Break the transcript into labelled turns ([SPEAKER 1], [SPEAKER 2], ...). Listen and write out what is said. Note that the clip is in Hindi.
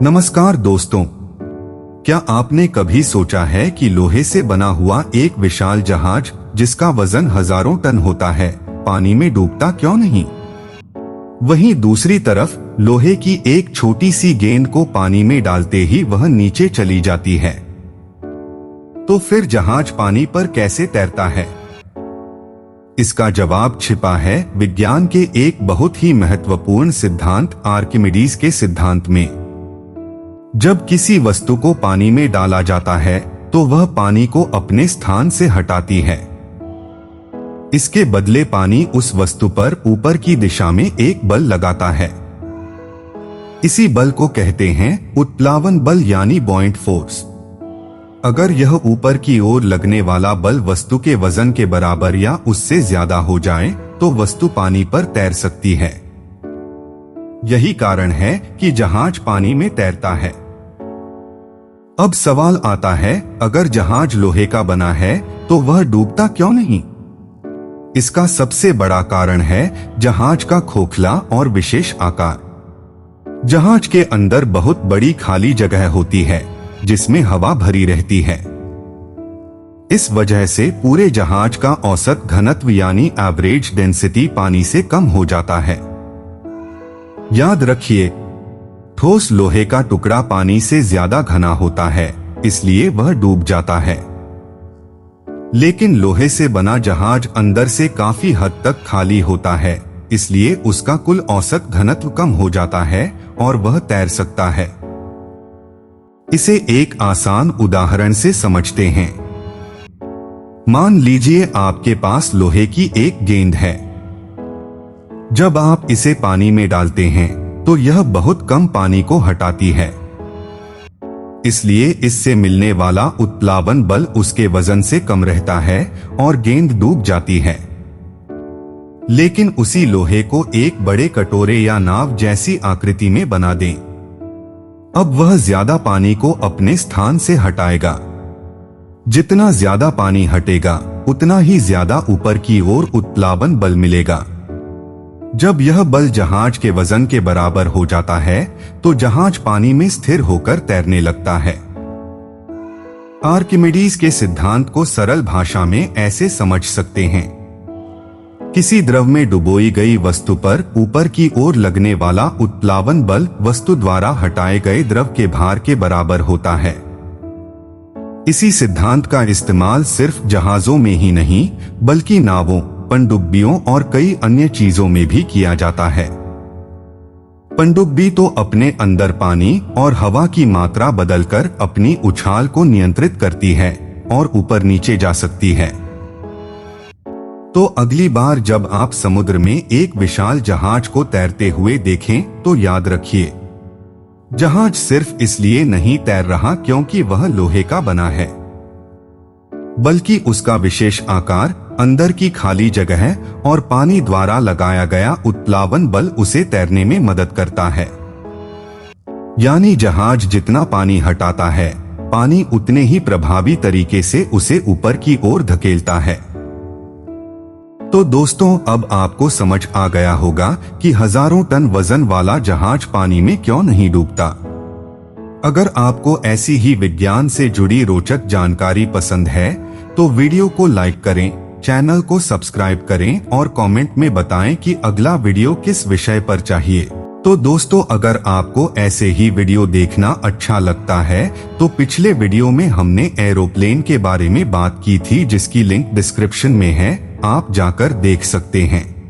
[SPEAKER 1] नमस्कार दोस्तों, क्या आपने कभी सोचा है कि लोहे से बना हुआ एक विशाल जहाज जिसका वजन हजारों टन होता है, पानी में डूबता क्यों नहीं? वहीं दूसरी तरफ लोहे की एक छोटी सी गेंद को पानी में डालते ही वह नीचे चली जाती है। तो फिर जहाज पानी पर कैसे तैरता है? इसका जवाब छिपा है विज्ञान के एक बहुत ही महत्वपूर्ण सिद्धांत आर्किमिडीज के सिद्धांत में। जब किसी वस्तु को पानी में डाला जाता है तो वह पानी को अपने स्थान से हटाती है। इसके बदले पानी उस वस्तु पर ऊपर की दिशा में एक बल लगाता है। इसी बल को कहते हैं उत्प्लावन बल यानी बॉयंट फोर्स। अगर यह ऊपर की ओर लगने वाला बल वस्तु के वजन के बराबर या उससे ज्यादा हो जाए तो वस्तु पानी पर तैर सकती है। यही कारण है कि जहाज पानी में तैरता है। अब सवाल आता है, अगर जहाज लोहे का बना है तो वह डूबता क्यों नहीं? इसका सबसे बड़ा कारण है जहाज का खोखला और विशेष आकार। जहाज के अंदर बहुत बड़ी खाली जगह होती है जिसमें हवा भरी रहती है। इस वजह से पूरे जहाज का औसत घनत्व यानी एवरेज डेंसिटी पानी से कम हो जाता है। याद रखिए, ठोस लोहे का टुकड़ा पानी से ज्यादा घना होता है, इसलिए वह डूब जाता है। लेकिन लोहे से बना जहाज अंदर से काफी हद तक खाली होता है, इसलिए उसका कुल औसत घनत्व कम हो जाता है और वह तैर सकता है। इसे एक आसान उदाहरण से समझते हैं। मान लीजिए आपके पास लोहे की एक गेंद है। जब आप इसे पानी में डालते हैं तो यह बहुत कम पानी को हटाती है। इसलिए इससे मिलने वाला उत्प्लावन बल उसके वजन से कम रहता है और गेंद डूब जाती है। लेकिन उसी लोहे को एक बड़े कटोरे या नाव जैसी आकृति में बना दें। अब वह ज्यादा पानी को अपने स्थान से हटाएगा। जितना ज्यादा पानी हटेगा उतना ही ज्यादा ऊपर की ओर उत्प्लावन बल मिलेगा। जब यह बल जहाज के वजन के बराबर हो जाता है तो जहाज पानी में स्थिर होकर तैरने लगता है। आर्किमिडीज के सिद्धांत को सरल भाषा में ऐसे समझ सकते हैं। किसी द्रव में डुबोई गई वस्तु पर ऊपर की ओर लगने वाला उत्प्लावन बल वस्तु द्वारा हटाए गए द्रव के भार के बराबर होता है। इसी सिद्धांत का इस्तेमाल सिर्फ जहाजों में ही नहीं बल्कि नावों, पनडुब्बियों और कई अन्य चीजों में भी किया जाता है। पनडुब्बी तो अपने अंदर पानी और हवा की मात्रा बदलकर अपनी उछाल को नियंत्रित करती है और ऊपर नीचे जा सकती है। तो अगली बार जब आप समुद्र में एक विशाल जहाज को तैरते हुए देखें तो याद रखिए, जहाज सिर्फ इसलिए नहीं तैर रहा क्योंकि वह लोहे का बना है, बल्कि उसका विशेष आकार, अंदर की खाली जगह और पानी द्वारा लगाया गया उत्प्लावन बल उसे तैरने में मदद करता है। यानी जहाज जितना पानी हटाता है, पानी उतने ही प्रभावी तरीके से उसे ऊपर की ओर धकेलता है। तो दोस्तों, अब आपको समझ आ गया होगा कि हजारों टन वजन वाला जहाज पानी में क्यों नहीं डूबता। अगर आपको ऐसी ही विज्ञान से जुड़ी रोचक जानकारी पसंद है तो वीडियो को लाइक करें, चैनल को सब्सक्राइब करें और कमेंट में बताएं कि अगला वीडियो किस विषय पर चाहिए। तो दोस्तों, अगर आपको ऐसे ही वीडियो देखना अच्छा लगता है तो पिछले वीडियो में हमने एरोप्लेन के बारे में बात की थी जिसकी लिंक डिस्क्रिप्शन में है, आप जाकर देख सकते हैं।